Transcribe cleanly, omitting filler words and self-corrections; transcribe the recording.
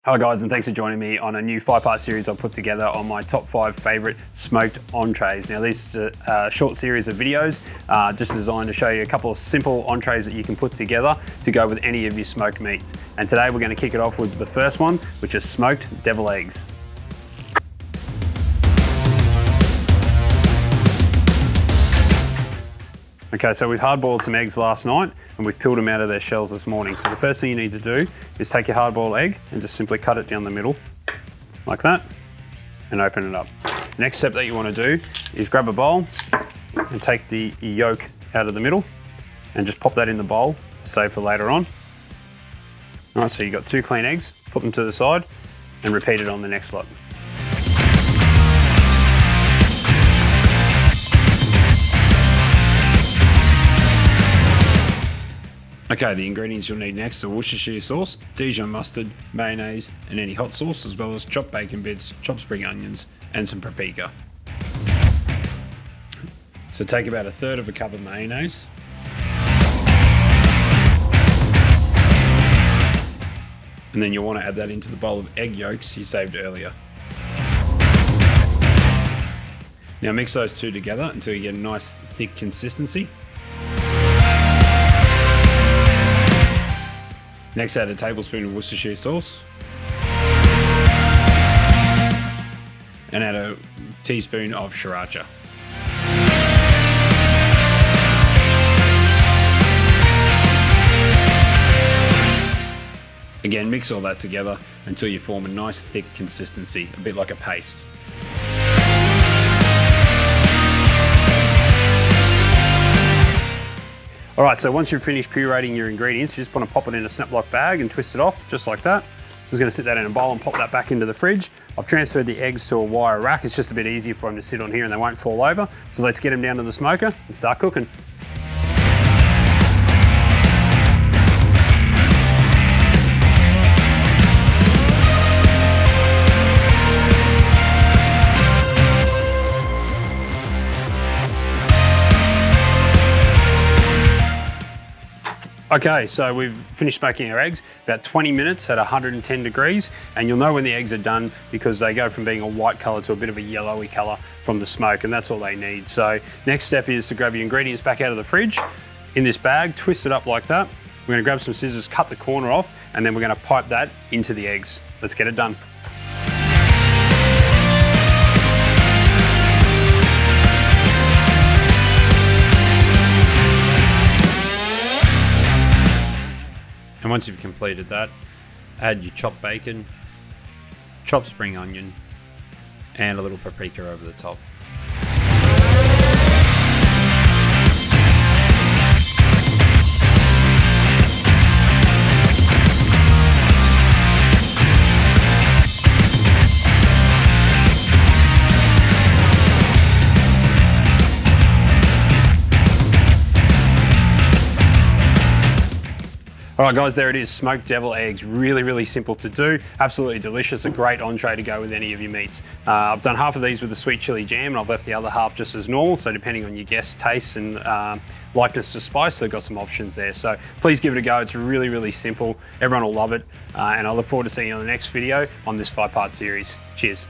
Hello guys, and thanks for joining me on a new 5-part series I've put together on my top 5 favourite smoked entrees. Now this is a short series of videos just designed to show you a couple of simple entrees that you can put together to go with any of your smoked meats. And today we're going to kick it off with the first one, which is smoked devil eggs. Okay, so we've hard-boiled some eggs last night and we've peeled them out of their shells this morning. So the first thing you need to do is take your hard-boiled egg and just simply cut it down the middle, like that, and open it up. Next step that you want to do is grab a bowl and take the yolk out of the middle and just pop that in the bowl to save for later on. All right, so you've got 2 clean eggs, put them to the side and repeat it on the next lot. Okay, the ingredients you'll need next are Worcestershire sauce, Dijon mustard, mayonnaise, and any hot sauce, as well as chopped bacon bits, chopped spring onions, and some paprika. So take about 1/3 of a cup of mayonnaise. And then you'll want to add that into the bowl of egg yolks you saved earlier. Now mix those two together until you get a nice thick consistency. Next, add a tablespoon of Worcestershire sauce and add a teaspoon of sriracha. Again, mix all that together until you form a nice thick consistency, a bit like a paste. All right, so once you've finished pureeing your ingredients, you just want to pop it in a snap-lock bag and twist it off, just like that. Just going to sit that in a bowl and pop that back into the fridge. I've transferred the eggs to a wire rack. It's just a bit easier for them to sit on here and they won't fall over. So let's get them down to the smoker and start cooking. Okay, so we've finished smoking our eggs, about 20 minutes at 110 degrees, and you'll know when the eggs are done because they go from being a white color to a bit of a yellowy color from the smoke, and that's all they need. So next step is to grab your ingredients back out of the fridge in this bag, twist it up like that. We're gonna grab some scissors, cut the corner off, and then we're gonna pipe that into the eggs. Let's get it done. And once you've completed that, add your chopped bacon, chopped spring onion, and a little paprika over the top. All right guys, there it is, smoked devil eggs. Really, really simple to do. Absolutely delicious, a great entree to go with any of your meats. I've done half of these with the sweet chili jam and I've left the other half just as normal. So depending on your guests' tastes and likeness to spice, they've got some options there. So please give it a go. It's really, really simple. Everyone will love it. And I look forward to seeing you on the next video on this 5-part series. Cheers.